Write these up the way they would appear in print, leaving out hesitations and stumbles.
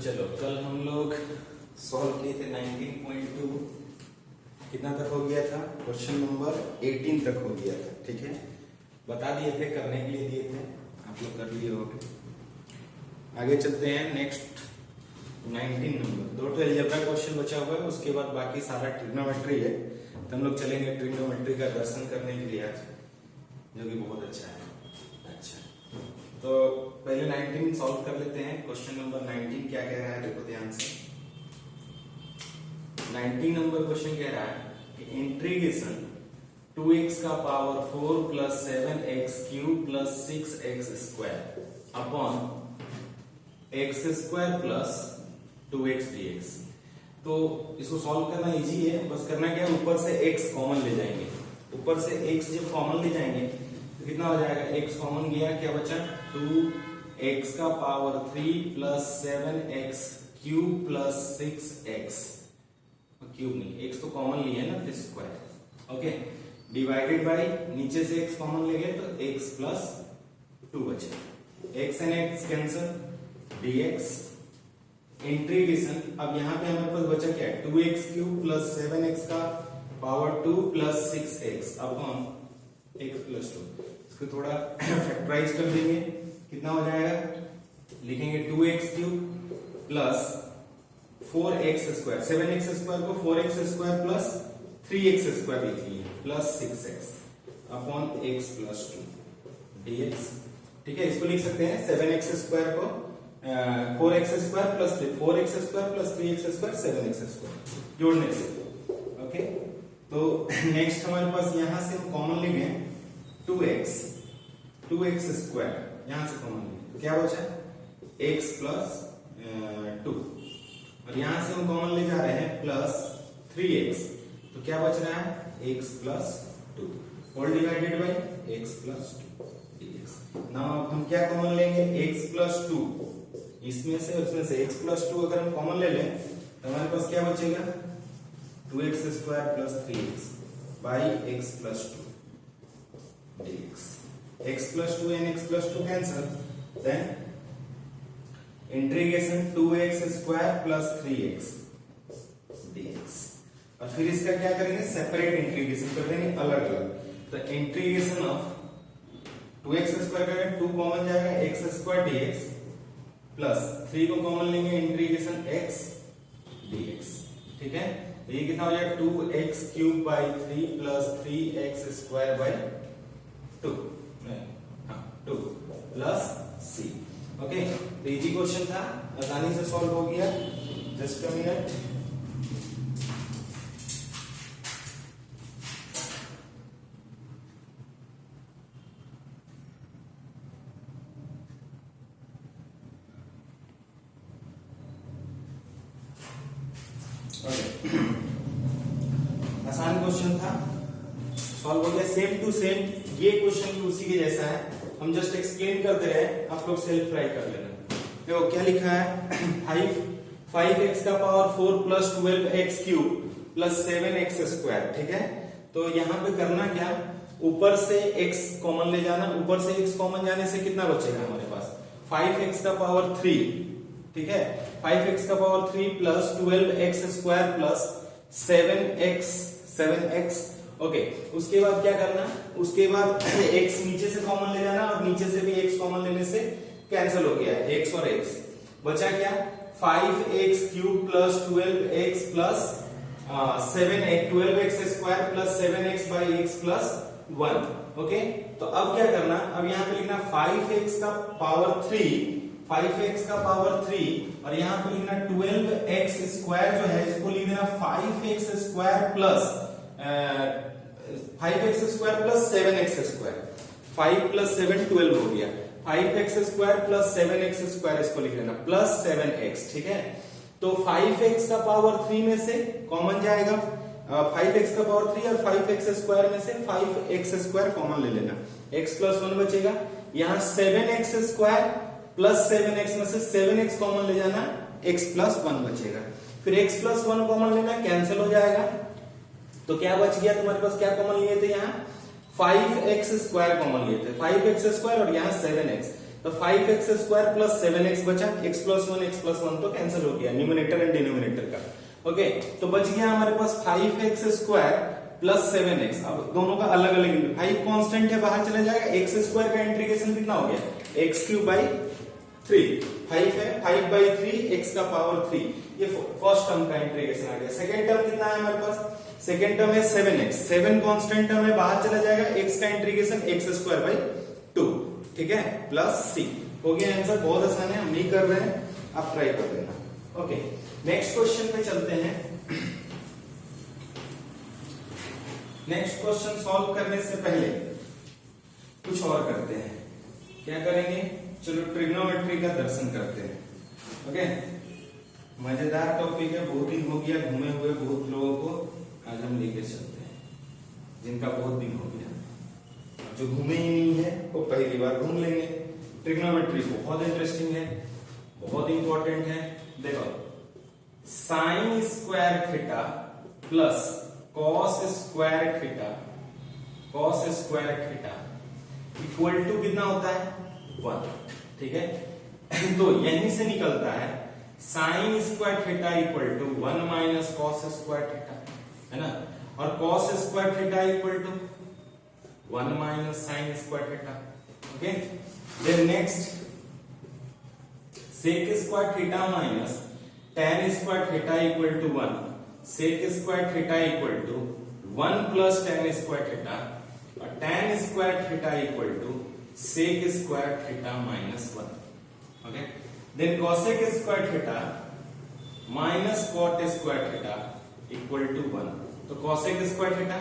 चलो कल हम लोग सॉल्व किए थे 19.2, कितना तक हो गया था? क्वेश्चन नंबर 18 तक हो गया था। ठीक है, बता दिए थे, करने के लिए दिए थे, आप लोग कर लिए होंगे। आगे चलते हैं नेक्स्ट 19 नंबर। 2 अलजेब्रा क्वेश्चन बचा हुआ है, उसके बाद बाकी सारा ट्रिग्नोमेट्री है। तो हम लोग चलेंगे ट्रिग्नोमेट्री का दर्शन करने के लिए आज, जो कि बहुत अच्छा है। अच्छा, तो पहले 19 सॉल्व कर लेते हैं। क्वेश्चन नंबर 19 क्या कह रहा है, देखो ध्यान से। 19 नंबर क्वेश्चन कह रहा है कि इंटीग्रेशन 2x का power 4 plus 7x cube plus 6x square upon x square plus 2x dx। तो इसको सॉल्व करना इजी है, बस करना क्या है, ऊपर से x कॉमन ले जाएंगे। ऊपर से x जब कॉमन ले जाएंगे तो कितना हो जाएगा? x कॉमन गया, क्या बचा? 2x का power 3 plus 7x cube plus 6x, cube नहीं, x तो कॉमन लिए है ना, तो स्क्वायर। ओके, डिवाइडेड बाय, नीचे से x कॉमन ले गए तो x प्लस 2 बचे। x and x cancel, dx integration. अब यहाँ पे हमारे पास बचा क्या है? 2x क्यूब प्लस 7x का power 2 plus 6x upon x plus 2। इसको थोड़ा फैक्टराइज कर देंगे, कितना हो जाएगा? लिखेंगे 2x cube plus 4x square, 7x square को 4x square plus 3x square लिख लिए, plus 6x upon x plus 2 dx। ठीक है, इसको लिख सकते हैं 7x स्क्वायर को 4x square plus 4x square plus 3x square 7x square जोड़ने से। ओके, तो नेक्स्ट हमारे पास यहां से हम कॉमन लेंगे 2x स्क्वायर, यहां से कॉमन लेंगे तो क्या बचा? x प्लस 2, और यहां से हम कॉमन ले जा रहे हैं प्लस 3x, तो क्या बच रहा है? x plus 2 whole divided by x plus 2 dx। Now अब हम क्या कॉमन लेंगे? x प्लस 2, इसमें से उसमें से x प्लस 2 अगर हम कॉमन ले लें तो हमारे पास क्या बचेगा? 2x square plus 3x by x plus 2 dx। x plus 2 and x plus 2 cancel, then integration 2x square plus 3x dx। और फिर इसका क्या करेंगे? सेपरेट इंटीग्रेशन कर देंगे, अलग अलग। तो इंटीग्रेशन ऑफ 2x स्क्वायर करेंगे, 2 कॉमन जाएगा, x स्क्वायर dx प्लस 3 को कॉमन लेंगे, इंटीग्रेशन x dx। ठीक है, तो ये कितना हो जाएगा? 2x cube by 3 plus 3x square by 2 plus c। Okay, तो इजी क्वेश्चन था, आसानी से सॉल्व हो गया। Just a minute. आसान क्वेश्चन था, सॉल्व हो गया। सेम टू सेम ये क्वेश्चन भी उसी के जैसा है, हम जस्ट एक्सप्लेन करते रहे, आप लोग सेल्फ ट्राई कर लेना। देखो क्या लिखा है, 5x का power 4 plus 12x cube plus 7x square. ठीक है, तो यहाँ पे करना क्या, ऊपर से x कॉमन ले जाना। ऊपर से x कॉमन जाने से कितना बचेगा हमारे पास? 5x का पावर 3। ठीक है, 5x का power 3 plus 12x square plus 7x। Okay, उसके बाद क्या करना? उसके बाद x नीचे से कॉमन ले जाना, और नीचे से भी x कॉमन लेने से कैंसिल हो गया, x और x बचा क्या? 5x cube plus 12x plus 7x, 12x square plus 7x by x plus 1। Okay, तो अब क्या करना? अब यहाँ पे लिखना 5x का पावर 3 और यहाँ पे लिखना 12x स्क्वायर जो है, इसको लिख देना 5x square plus 7x square. 5 plus 7 12 हो गया, 5x square plus 7x square इसको लिख लेना प्लस 7x। ठीक है, तो 5x का पावर 3 में से कॉमन जाएगा 5x का पावर 3, और 5x स्क्वायर में से 5x स्क्वायर कॉमन ले लेना, x प्लस 1 बचेगा। यहाँ 7x स्क्वायर प्लस 7x में से 7x कॉमन ले जाना, x प्लस 1 बचेगा। फिर x प्लस 1 कॉमन लेना, कैंसिल हो जाएगा। तो क्या बच गया तुम्हारे पास? क्या कॉमन लिए थे? यहाँ 5x स्क्वायर कॉमन लिए थे, 5x स्क्वायर और यहाँ 7x। तो 5x स्क्वायर प्लस 7x बचा, x प्लस 1 तो कैंसिल हो गया न्यूमरेटर एंड डिनोमिनेटर का। ओके, तो बच गया हमारे पास 5x स्क्वायर प्लस 7x। अब दोनों का अलग अलग 5 कांस्टेंट है, बाहर चला जाएगा। x स्क्वायर का इंटीग्रेशन कितना हो गया, x क्यूब बाई 3, 5 है 5 बाई 3 x का पावर 3, ये फर्स्ट टर्म का इंटीग्रेशन आ गया। सेकंड टर्म कितना है हमारे पास, सेकंड टर्म है 7x, 7 कांस्टेंट टर्म है, बाहर चला जाएगा। x का इंटीग्रेशन x स्क्वायर बाई 2, ठीक है, प्लस c। हो गया आंसर, बहुत आसान है, हम नहीं कर रहे हैं, आप ट्राई कर लेना। ओके, नेक्स्ट क्वेश्चन पे चलते हैं। नेक्स्ट क्वेश्चन सॉल्व करने से पहले कुछ और करते हैं। क्या करेंगे, चलो ट्रिग्नोमेट्री का दर्शन करते हैं। ओके, मजेदार टॉपिक है, बहुत दिन हो गया घूमे हुए बहुत लोगों को, आज हम लेके चलते हैं जिनका बहुत दिन हो गया, जो घूमे ही नहीं है वो पहली बार घूम लेंगे। ट्रिग्नोमेट्री बहुत इंटरेस्टिंग है, बहुत इंपॉर्टेंट है। देखो, sine square theta plus cos square theta, cos square theta equal to कितना होता है, 1, ठीक है। तो यहीं से निकलता है sine square theta equal to 1 minus cos square theta, है ना, और cos square theta equal to 1 minus sine square theta. Okay, then next sec square theta minus tan square theta equal to 1, sec square theta equal to 1 plus tan square theta, और tan square theta equal to sec square theta minus 1। Okay, then cosec square theta minus cot square theta equal to 1। तो cosec square theta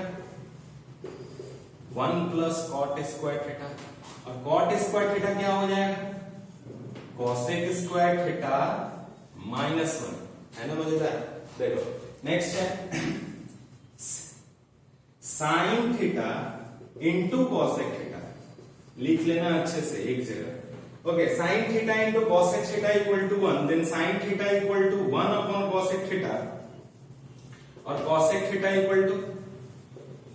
1 plus cot square theta, और cot square theta क्या हो जाएगा, cosec square theta minus 1, है ना, मजेदार। देखो next है sine theta into cosec theta, लिख लेना अच्छे से एक जगह। Okay, sine theta into cosec theta equal to 1, then sine theta equal to 1 upon cosec theta, और cosec theta equal to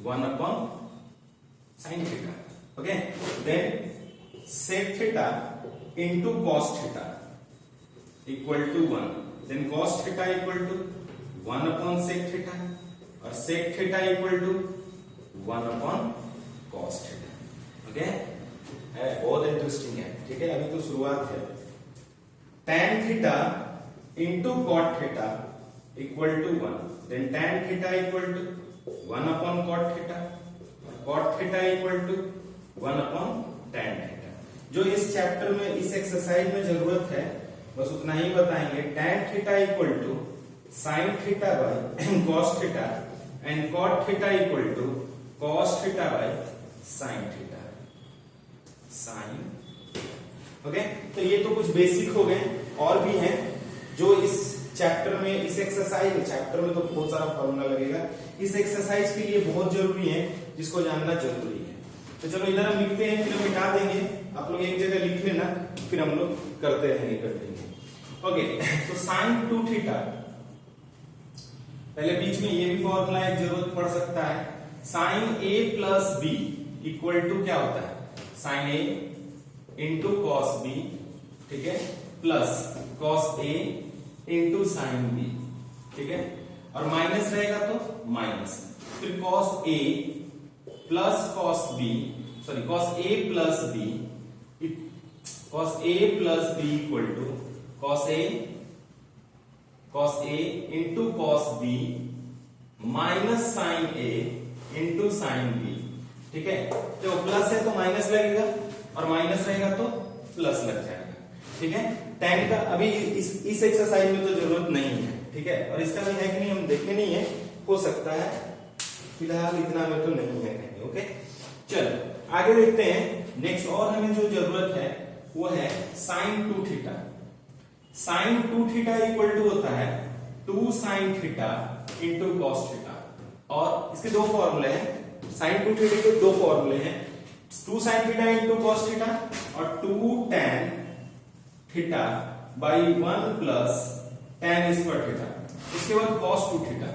1 upon sine theta. Okay, then sec theta into cos theta equal to 1, then cos theta equal to 1 upon sec theta, और sec theta equal to 1 upon cos theta. Okay, बहुत interesting है, ठीक है। अभी तो शुरुआत है। tan theta into cot theta equal to 1, then tan theta equal to 1 upon cot theta, और cot theta equal to 1 upon tan theta. जो इस चैप्टर में, इस एक्सरसाइज में जरूरत है बस उतना ही बताएंगे। tan theta equal to sine theta by cos theta, and cot theta equal to cos theta by sine theta, sine. Okay, तो ये तो कुछ बेसिक हो गए, और भी हैं जो इस चैप्टर में, इस एक्सरसाइज में, चैप्टर में तो बहुत सारा फॉर्मूला लगेगा, इस एक्सरसाइज के लिए बहुत जरूरी है, जिसको जानना जरूरी है। तो चलो इधर हम लिखते हैं, फिर हम मिटा देंगे, आप लोग एक जगह लिख लेना, फिर हम लोग करते रहेंगे, कर देंगे। ओके, तो साइन 2 थीटा, पहले बीच में ये भी फॉर्मूला एक जरूरत पड़ सकता है, sine a plus b equal to क्या होता है, sine a into cos b, ठीक है, plus cos a into sine b, ठीक है, और माइनस रहेगा तो माइनस, फिर cos a plus cos b, sorry cos a plus b, cos a plus b equal to cos a into cos b minus sine a into sine b, ठीक है। तो plus है तो माइनस लगेगा, और माइनस रहेगा तो प्लस लग जाएगा, ठीक है। tan का अभी इस एक्सरसाइज में तो जरूरत नहीं है, ठीक है, और इसका भी है कि नहीं हम देखे नहीं है, हो सकता है, फिलहाल इतना में तो नहीं है कहीं। ओके, चलो आगे देखते हैं। नेक्स्ट और हमें जो जरूरत है वो है sine 2 theta. Sine 2 theta equal to होता है 2 sine theta into cos theta, और इसके दो फॉर्मूले हैं। साइन 2 थीटा के दो फॉर्मूले हैं, 2 sine theta into cos theta, और 2 tan theta by 1 plus tan square theta. इसके बाद cos 2 थीटा,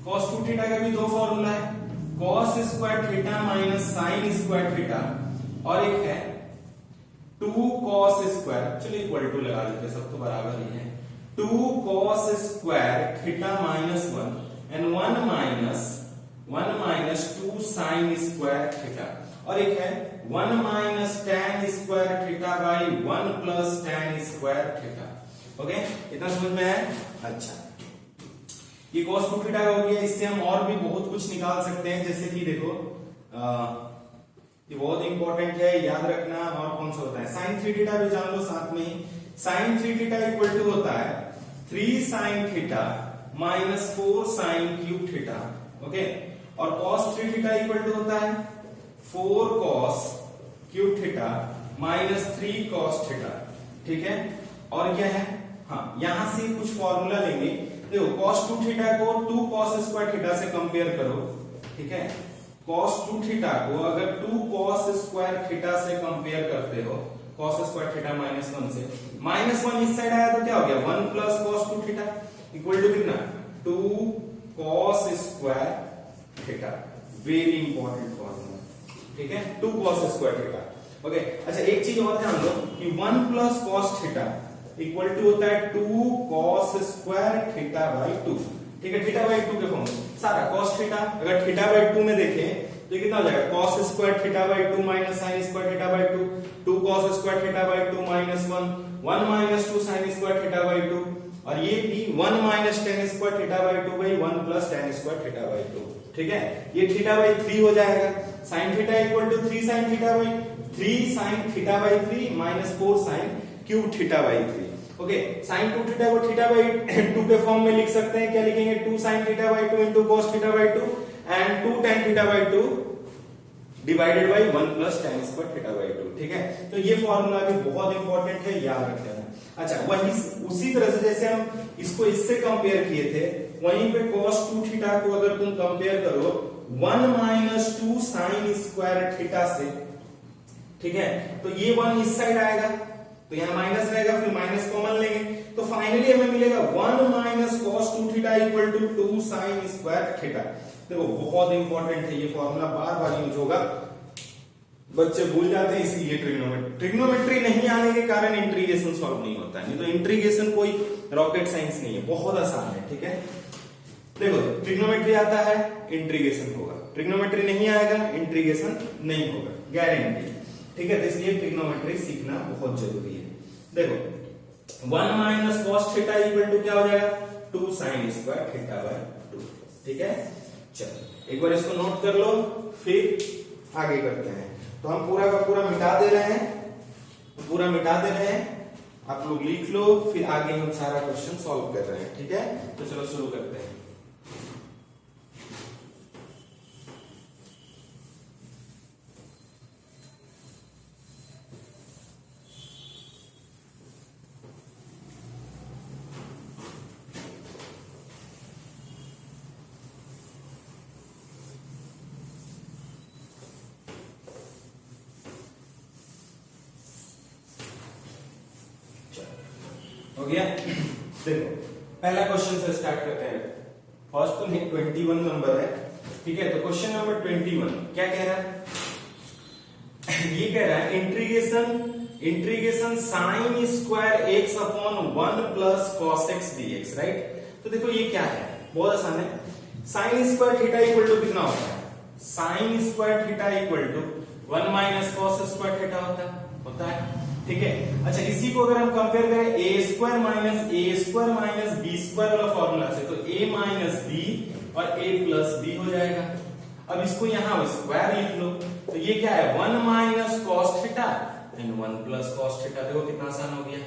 cos 2 थीटा का भी दो फॉर्मूला है, cos square theta minus sine square theta, और एक है 2 cos स्क्वायर, चलिए इक्वल टू लगा देते हैं, सब तो बराबर ही है। 2 cos square theta minus 1 and 1 minus 2 sign square theta, और एक है 1 minus tan square theta by 1 plus tan square theta. Okay, इतना समझ में है? अच्छा, ये cos 2 थीटा हो गया। इससे हम और भी बहुत कुछ निकाल सकते हैं, जैसे कि देखो ये बहुत इंपॉर्टेंट है, याद रखना। और कौन सा होता है, sin 3 थीटा भी जान लो साथ में ही। sin 3 थीटा इक्वल टू होता है 3 sin theta minus 4 sin cube theta. Okay, और cos 3 थीटा इक्वल टू होता है 4 cos cube theta minus 3 cos theta. ठीक है, और क्या है, हाँ यहां से कुछ फॉर्मूला लेंगे। देखो cos 2 थीटा को 2 cos स्क्वायर थीटा से कंपेयर करो। ठीक है, cos 2 थीटा को अगर 2 cos स्क्वायर थीटा से कंपेयर करते हो, cos स्क्वायर थीटा माइनस 1 से, माइनस 1 इस साइड आया तो क्या हो गया 1 plus cos 2 theta equal to कितना 2 cos square theta. Very important formula. ठीक है, 2 cos स्क्वायर थीटा। ओके, अच्छा एक चीज और ध्यान दो कि 1 plus cos theta equal to होता है 2 cos स्क्वायर थीटा बाई 2। ठीक है, थीटा बाई 2 के फॉर्म सारा cos थीटा, अगर थीटा बाई 2 में देखें तो कितना हो जाएगा cos square theta by 2 minus sin square theta by 2, 2 cos square theta by 2 minus 1 minus 2 sin square theta by 2, और ये भी 1 minus tan square theta by 2 by 1 plus tan square theta by 2। ठीक है, ये थीटा बाई 3 हो जाएगा। sin theta equal to 3 sin theta by 3 sin theta by 3 minus 4 sin cube theta by 3। Okay, sin 2 theta को theta by 2 के form में लिख सकते हैं। क्या लिखेंगे, 2 sin theta by 2 into cos theta by 2 and 2 tan theta by 2 divided by 1 plus tan square theta by 2। ठीक है, तो ये फॉर्मूला भी बहुत इंपॉर्टेंट है, याद रख लेना। अच्छा, वही उसी तरह से जैसे हम इसको इससे कंपेयर किए थे, वहीं पे cos 2 थीटा को अगर तुम कंपेयर करो 1 माइनस 2 sin स्क्वायर थीटा से, ठीक है, तो ये 1 इस साइड आएगा तो यहाँ माइनस रहेगा, फिर माइनस कॉमन लेंगे तो फाइनली हमें मिलेगा 1 minus cos 2 theta equal to 2 sin square theta. देखो बहुत इंपॉर्टेंट है ये फॉर्मूला, बार बार यूज होगा, बच्चे भूल जाते हैं इसलिए। ट्रिग्नोमेट्री नहीं आने के कारण इंटीग्रेशन सॉल्व नहीं होता है, नहीं तो इंटीग्रेशन कोई रॉकेट साइंस नहीं है, बहुत आसान है। ठीक है, देखो ट्रिग्नोमेट्री आता है इंटीग्रेशन होगा, ट्रिग्नोमेट्री नहीं आएगा इंटीग्रेशन नहीं होगा, गारंटी। ठीक है, तो इसलिए ट्रिग्नोमेट्री सीखना बहुत जरूरी है। देखो 1 minus cos theta equal to क्या हो जाएगा 2 sin स्क्वायर थीटा बाई 2। ठीक है, चलो एक बार इसको नोट कर लो, फिर आगे करते हैं। तो हम पूरा का पूरा मिटा दे रहे हैं, पूरा मिटा दे रहे हैं, आप लोग लिख लो, फिर आगे हम सारा क्वेश्चन सॉल्व कर रहे हैं। ठीक है, तो चलो शुरू करते हैं। हो गया, देखो पहला क्वेश्चन से स्टार्ट करते हैं। फर्स्ट तो 21 नंबर है। ठीक है, तो क्वेश्चन नंबर 21 क्या कह रहा है, ये कह रहा है integration sine square x upon 1 plus cos x dx. Right, तो देखो ये क्या है, बहुत आसान है। Sine square theta equal to कितना होता है, sine square theta equal to 1 minus cos square theta होता है। ठीक है, अच्छा इसी को अगर हम कंपेयर करें ए स्क्वायर माइनस बी स्क्वायर वाला फॉर्मूला से, तो ए माइनस बी और ए प्लस बी हो जाएगा। अब इसको यहां स्क्वायर लिख लो, तो ये क्या है 1 minus cos theta and 1 plus cos theta. देखो कितना आसान हो गया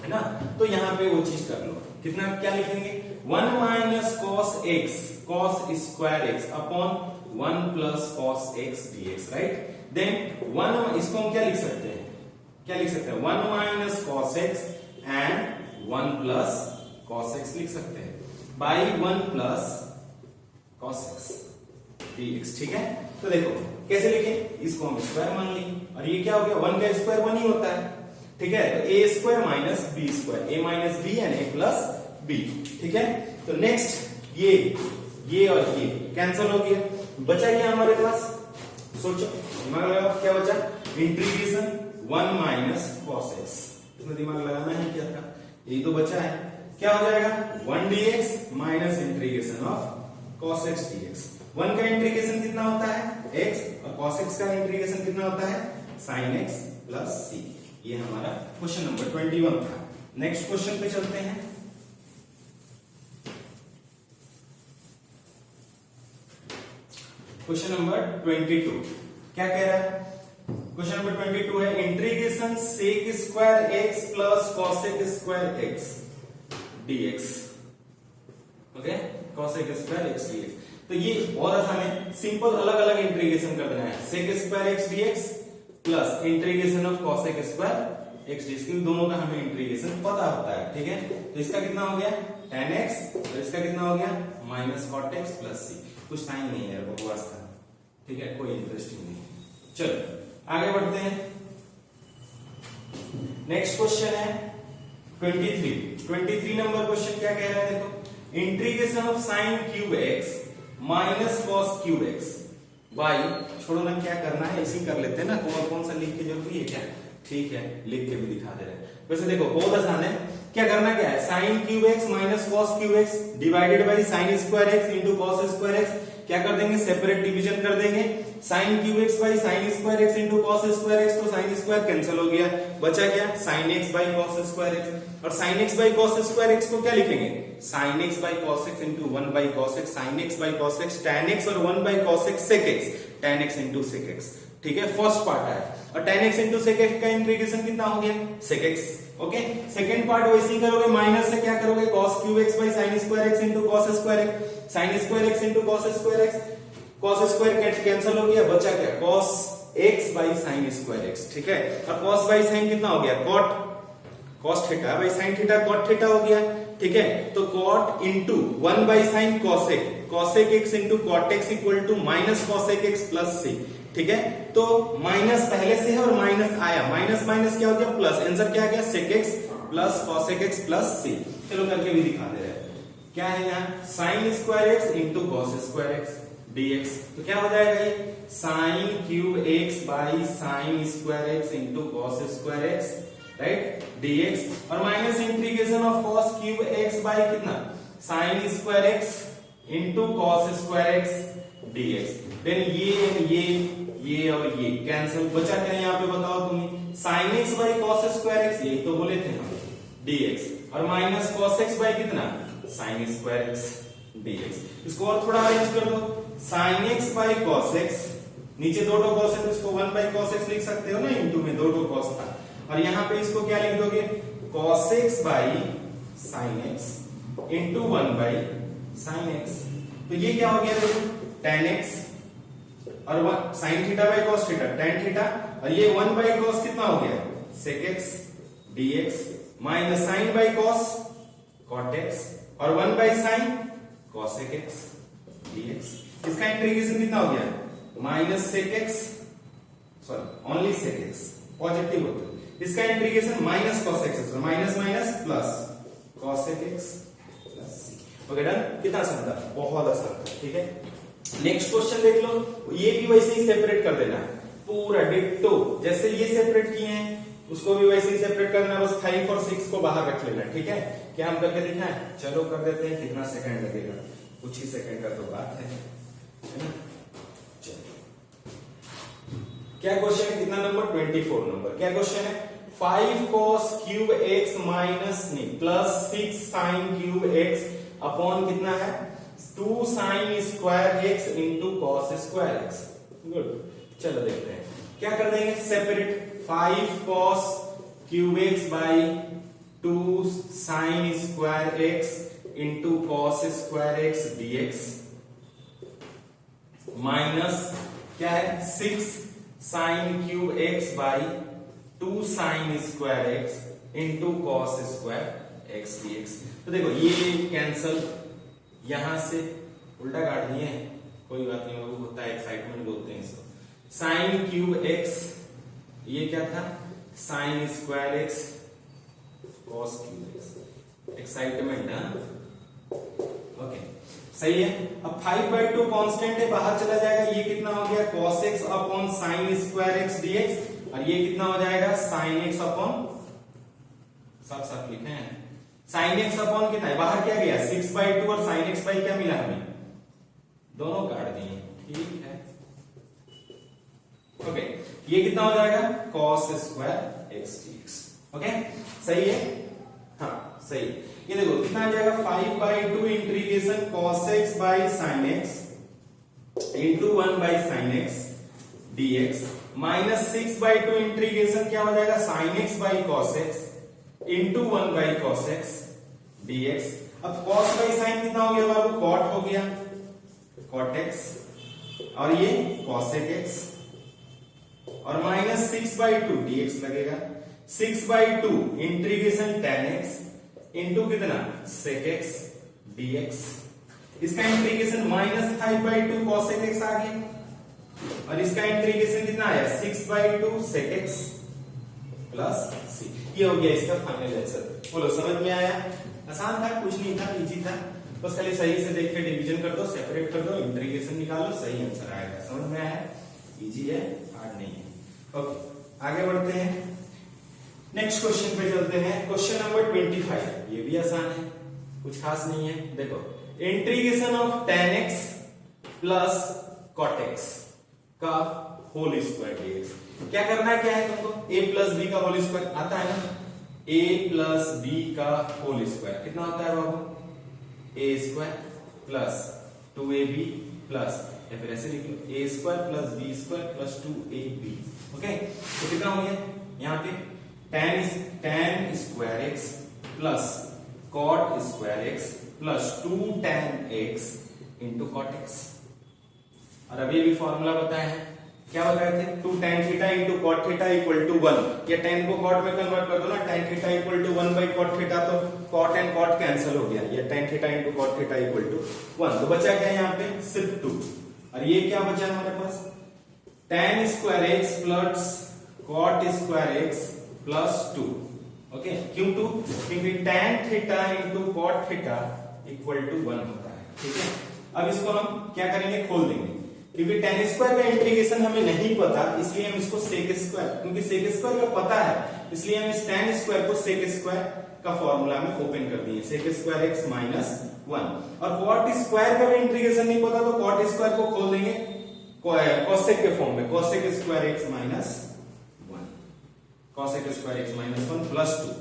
है ना। तो यहां पे वो चीज कर लो, कितना क्या लिखेंगे 1 minus cos x cos square x upon 1 plus cos x dx. Right, then 1 इसको हम क्या लिख सकते हैं, 1 minus cos x and 1 plus cos x लिख सकते हैं by 1 plus cos x dx. ठीक है, तो देखो कैसे लिखें, इसको हम स्क्वायर मान लेंगे, और ये क्या हो गया 1 का स्क्वायर 1 ही होता है। ठीक है, तो A square minus B square, A minus B and A plus B. ठीक है, तो नेक्स्ट ये और ये कैंसिल हो गया, बचा क्या हमारे पास, सोचो दिमाग लगाओ क्या बचा, इंटीग्रेशन 1 माइनस कॉस एक्स। इसमें दिमाग लगाना है क्या था, यही तो बचा है। क्या हो जाएगा 1 dx minus integration of cos x dx। 1 का इंटीग्रेशन कितना होता है x और cos x का इंटीग्रेशन कितना होता है sin x प्लस c। ये हमारा क्वेश्चन नंबर 21 था। नेक्स्ट क्वेश्चन पे चलते हैं। क्वेश्चन नंबर 22 क्या कह रहा है? क्वेश्चन नंबर 22 है integration sec square x plus cosec square x dx। Okay, cosec square x dx। तो ये बहुत आसान है, सिंपल अलग अलग इंटीग्रेशन कर देना है। sec square x dx plus integration of cosec square x dx, इन दोनों का हमें इंटीग्रेशन पता होता है। ठीक है, तो इसका कितना हो गया tan x और इसका कितना हो गया minus cot x plus c। कुछ टाइम नहीं है बकवास का, ठीक है, कोई इंटरेस्टिंग नहीं। चलो आगे बढ़ते हैं। नेक्स्ट क्वेश्चन है 23 नंबर क्वेश्चन क्या कह रहा है देखो, integration of sin cube x minus cos cube x by, छोड़ो ना क्या करना है इसी कर लेते हैं ना, कौन कौन सा लिख के जरूरी है क्या? ठीक है, लिख के भी दिखा दे रहे हैं। वैसे देखो बहुत आसान है, क्या करना क्या है sin cube x minus cos cube x divided by sin square x into cos square x। क्या कर देंगे सेपरेट डिवीजन कर देंगे, sin cube x by sin square x into cos square x, तो sin स्क्वायर कैंसिल हो गया, बचा क्या sin x by cos square x। और sin x by cos square x को क्या लिखेंगे sin x by cos x into 1 by cos x, sin x by cos x tan x और 1 by cos x sec x, tan x into sec x। ठीक है, first part है। और tan x into sec x का integration कितना हो गया sec x। Okay, second part वैसे ही करोगे, माइनस से क्या करोगे cos cube x by sin square x into cos square x, sin square x into cos square x, cos square cancel हो गया, बचा क्या cos x by sin square x। ठीक है, और cos बाई sin कितना हो गया cos theta by sin theta cot theta हो गया। ठीक है, तो cot into 1 by sin cosec x into cot x equal to minus cosec x plus c। ठीक है, तो माइनस पहले से है और माइनस आया, माइनस माइनस क्या हो गया प्लस, आंसर क्या आ गया sec x plus cosec x plus c। चलो करके भी दिखा दे रहे हैं, क्या है यहाँ sin square x into cos square x dx। तो क्या हो जाएगा ये sin cube x by sin square x into cos square x right dx, और minus integration of cos cube x by कितना sin square x into cos square x dx। Then ये और ये कैंसिल, बचा क्या यहाँ पे बताओ तुम्हें sin x by cos square x, यही तो बोले थे हम dx, और माइनस cos x बाई कितना sin स्क्वायर x dx। इसको और थोड़ा अरेंज कर दो, sin x by cos x, नीचे दो cos है तो इसको 1 बाई cos x लिख सकते हो ना, इंटू में दो cos था, और यहाँ पे इसको क्या लिख दोगे cos x by sin x into 1 by sin x। तो ये क्या हो गया देखो tan x और sin theta by cos theta tan theta, और ये 1 बाई cos कितना हो गया sec x dx minus sin by cos cot x और 1 by sin cosec x dx। इसका इंटीग्रेशन कितना हो गया minus sec x, sorry only sec x positive होता है, इसका integration minus cos x, minus minus plus cosec x plus c। Okay done, कितना आसान था, बहुत आसान था। ठीक है, नेक्स्ट क्वेश्चन देख लो, ये भी वैसे ही सेपरेट कर देना है पूरा डिट्टो, जैसे ये सेपरेट किए हैं उसको भी वैसे ही सेपरेट करना, बस 5 और 6 को बाहर रख लेना। ठीक है, क्या हम करके दिखा है, चलो कर देते हैं, कितना सेकंड लगेगा, कुछ ही सेकंड का तो बात है ना। चलो क्या क्वेश्चन है, कितना नंबर 24 नंबर, क्या क्वेश्चन है 5 cos cube x minus plus 6 sin cube x upon कितना है 2 sin square x into cos square x। Good, चलो देखते हैं क्या कर देंगे separate, 5 cos cube x by 2 sin square x into cos square x dx minus क्या है 6 sin cube x by 2 sin square x into cos square x dx। तो देखो ये कैंसल, यहां से उल्टा काट दिए, कोई बात नहीं, वो होता है एक्साइटमेंट बोलते हैं इसको। sin क्यूब x, ये क्या था sin square x cos cube x, excitement है। ओके सही है, अब 5/2 कांस्टेंट है, बाहर चला जाएगा, ये कितना हो गया cos x upon sin square x dx और ये कितना हो जाएगा साइन एक्स अपॉन, साफ साफ लिखे हैं, साइन एक्स अपॉन कितना है, बाहर क्या गया 6/2 और साइन एक्स बाई क्या मिला हमें, दोनों काट दिए, ठीक है। ओके, ये कितना हो जाएगा cos square x dx। Okay, सही है, हाँ सही। ये देखो कितना आ जाएगा 5/2 integration cos x by sin x into 1 by sin x dx minus 6/2 integration क्या हो जाएगा sin x by cos x into 1 by cos x dx। अब cos बाई sin कितना हो गया बाबू, cot हो गया, cot x, और ये cosec x, और माइनस 6/2 dx लगेगा, 6/2 इंटीग्रेशन tan x इंटू कितना sec x dx। इसका इंटीग्रेशन माइनस 5/2 cosec x आ गया, और इसका इंटीग्रेशन कितना आया 6/2 sec x प्लस c। ये हो गया इसका फाइनल आंसर। बोलो समझ में आया, आसान था, कुछ नहीं था, इजी था, बस खाली सही से देख के डिवीजन कर दो, सेपरेट कर दो, इंटीग्रेशन निकालो, सही आंसर आएगा। समझ में आया, इजी है, हार्ड नहीं है। ओके, आगे बढ़ते हैं, नेक्स्ट क्वेश्चन पे चलते हैं। क्वेश्चन नंबर 25, ये भी आसान है, कुछ खास नहीं है। देखो, integration of tan x plus cot x का होल स्क्वायर dx। क्या करना है, क्या है तुमको, a प्लस बी का होल स्क्वायर आता है ना, a प्लस बी का होल स्क्वायर कितना होता है बाबू, a square plus 2ab plus, या फिर ऐसे लिख लो a square plus b square plus 2ab। Okay, तो कितना हो गया यहाँ पे tan square x plus cot square x plus 2 tan x into cot x। और अभी भी फॉर्मूला बताया है, क्या बताए थे, 2 tan theta into cot theta equal to 1। या tan को cot में कन्वर्ट कर दो ना, tan theta equal to 1 by cot theta, तो cot एंड cot कैंसिल हो गया, ये tan theta into cot theta equal to 1। तो बचा क्या है यहाँ पे, सिर्फ 2। और ये क्या बचा हमारे पास, tan square x plus cot square x plus 2। Okay, क्यों 2, क्योंकि tan theta into cot theta equal to 1 होता है। ठीक है, अब इसको हम क्या करेंगे, खोल देंगे, क्योंकि tan स्क्वायर का इंटीग्रेशन हमें नहीं पता, इसलिए हम इसको sec स्क्वायर, क्योंकि sec स्क्वायर का पता है, इसलिए हम इस tan स्क्वायर को sec स्क्वायर का फॉर्मूला में ओपन कर दिए, sec स्क्वायर x माइनस 1। और cot स्क्वायर का भी इंटीग्रेशन नहीं पता, तो cot स्क्वायर को खोल देंगे cosec के फॉर्म में, cosec square x minus 1, cosec square x minus 1 plus 2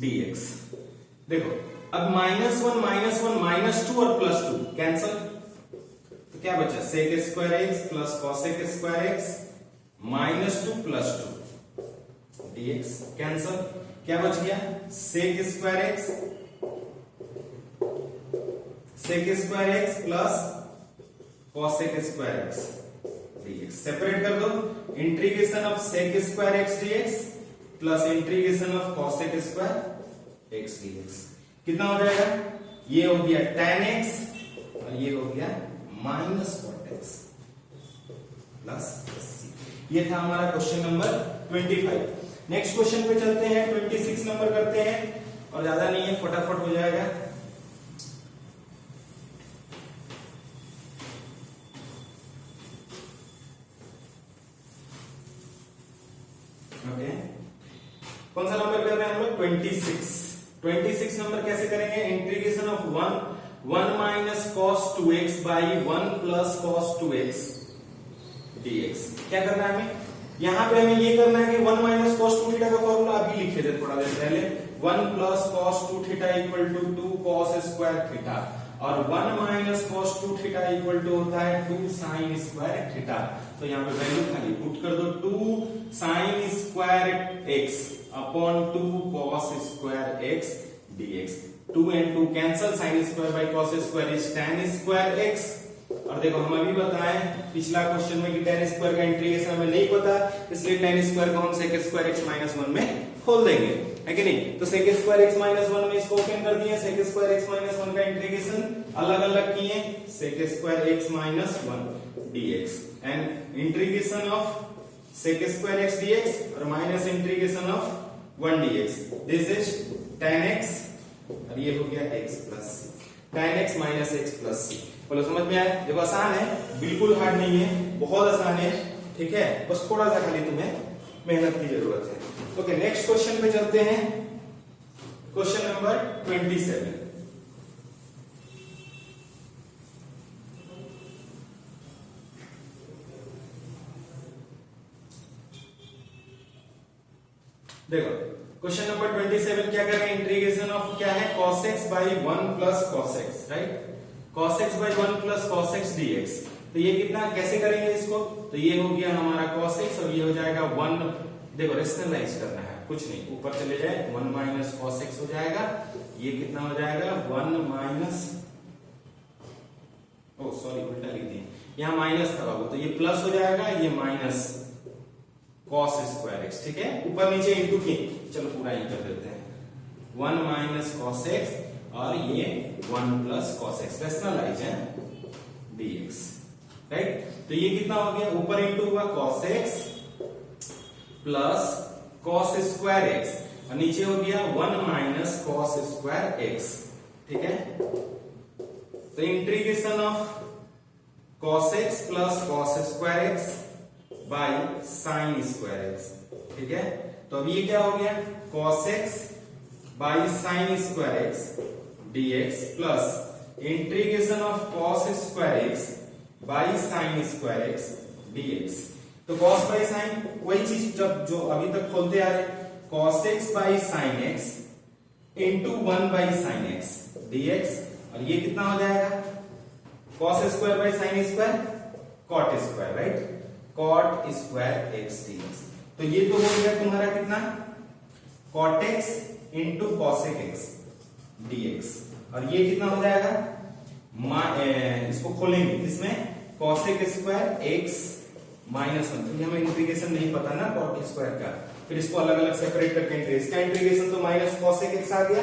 dx। देखो, अब माइनस 1 माइनस 2 और प्लस 2 कैंसल, तो क्या बचा sec square x plus cosec square x minus 2 plus 2 dx cancel. क्या बच गया sec square x plus cosec square x dx। Separate कर दो, integration of sec square x dx plus integration of cosec square x dx कितना हो जाएगा, ये हो गया tan x और ये हो गया minus cot x plus c। ये था हमारा क्वेश्चन नंबर 25। नेक्स्ट क्वेश्चन पे चलते हैं, 26 नंबर करते हैं, और ज्यादा नहीं है, फटाफट हो जाएगा। ओके, कौन सा नंबर कर रहे हैं हम लोग, 26 नंबर कैसे करेंगे, integration of 1 minus cos 2x by 1 plus cos 2x dx। क्या करना है हमें, यहां पे हमें ये करना है कि 1 माइनस cos 2 थीटा का फॉर्मूला अभी लिखे थे थोड़ा देर पहले, 1 plus cos 2 theta equal to 2 cos square theta, और 1 minus cos 2 theta equal to होता है 2 sin स्क्वायर थीटा। तो यहाँ पे वैल्यू खाली पुट कर दो, 2 sin square x upon 2 cos square x dx। 2 and 2 cancel, sin square by cos square is tan square x। और देखो, हम अभी बताएं पिछला क्वेश्चन में कि tan स्क्वायर का इंटीग्रेशन हमें नहीं पता, इसलिए tan स्क्वायर को हम sec स्क्वायर x माइनस 1 में खोल देंगे, है कि नहीं। तो sec स्क्वायर x माइनस 1 में इसको ओपन कर दिए, sec स्क्वायर x माइनस 1 का इंटीग्रेशन अलग अलग किए, sec square x minus 1 dx and integration of sec square x dx और minus integration of 1 dx, this is tan x और ये हो गया x plus c, tan x minus x plus c। बोलो समझ में आया, देखो आसान है, बिल्कुल हार्ड नहीं है, बहुत आसान है। ठीक है, बस थोड़ा सा खाली तुम्हें मेहनत की जरूरत है। ओके, नेक्स्ट क्वेश्चन पे चलते हैं। Question number 27। देखो क्वेश्चन नंबर 27 क्या कर रहे हैं, इंटीग्रेशन ऑफ क्या है, cos x by 1 plus cos x, right, cos x by 1 plus cos x dx। तो ये कितना कैसे करेंगे इसको, तो ये हो गया हमारा cos x और ये हो जाएगा 1, देखो रेशनलाइज करना है, कुछ नहीं, ऊपर चले जाए 1 माइनस cos x हो जाएगा, ये कितना हो जाएगा 1 माइनस, ओ सॉरी उल्टा लिख दिए, यहाँ माइनस था बाबू, तो ये प्लस हो जाएगा, ये माइनस cos स्क्वायर x, ठीक है, ऊपर नीचे इंटू की, चलो पूरा ही कर देते हैं, 1 माइनस cos x और ये 1 प्लस cos x, रेशनलाइज है dx, राइट। तो ये कितना हो गया, ऊपर इंटू हुआ cos x plus cos square x और नीचे हो गया 1 माइनस cos स्क्वायर x, ठीक है। तो integration of cos x plus cos square x by sine square x, ठीक है। तो अब ये क्या हो गया, cos x by sine square x dx plus integration of cos square x by sine square x dx। तो cos बाई साइन वही चीज जो अभी तक खोलते आ रहे, cos x by sine x into 1 by sine x dx, और ये कितना हो जाएगा, cos square by sine square cot square, right, cot square x dx। तो ये तो हो गया तुम्हारा कितना, cot x into cosec x dx, और ये कितना हो जाएगा, इसको खोलेंगे किसमें, cosec स्क्वायर x माइनस 1, क्योंकि हमें इंटीग्रेशन नहीं पता ना cot स्क्वायर का, फिर इसको अलग अलग सेपरेट करके इसका इंटीग्रेशन तो माइनस cosec x आ गया,